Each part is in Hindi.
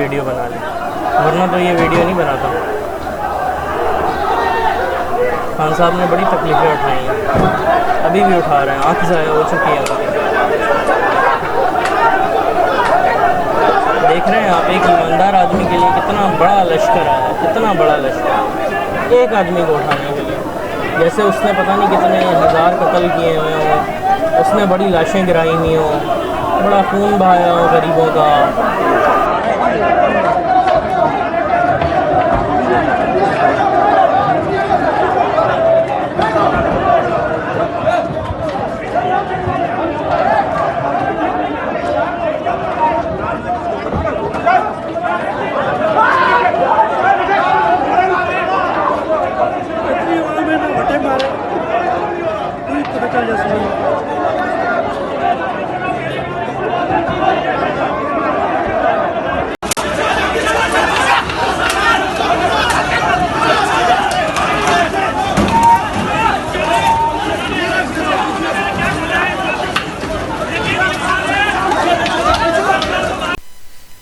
वीडियो बना लें, वरना तो ये वीडियो नहीं बनाता। खान साहब ने बड़ी तकलीफ़ें उठाई हैं, अभी भी उठा रहे हैं, आँख ज़ाया हो चुकी है। देख रहे हैं आप, एक ईमानदार आदमी के लिए कितना बड़ा लश्कर आया, कितना बड़ा लश्कर एक आदमी को उठाने के लिए। जैसे उसने पता नहीं कितने हज़ार कत्ल किए हुए हों, उसने बड़ी लाशें गिराई हुई हों, बड़ा खून बहाया हो गरीबों का।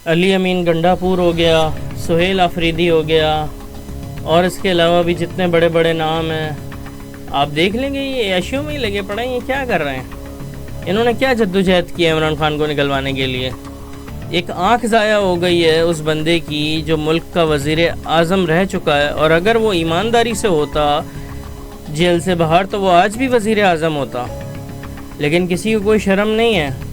अली अमीन गंडापुर हो गया, सुहेल आफरीदी हो गया, और इसके अलावा भी जितने बड़े बड़े नाम हैं आप देख लेंगे। ये ऐशियों में ही लगे पड़े हैं, ये क्या कर रहे हैं? इन्होंने क्या जद्दोजहद की है इमरान खान को निकलवाने के लिए? एक आंख ज़ाया हो गई है उस बंदे की जो मुल्क का वज़ीर आज़म रह चुका है, और अगर वो ईमानदारी से होता जेल से बाहर तो वो आज भी वज़ीर आज़म होता। लेकिन किसी को कोई शर्म नहीं है।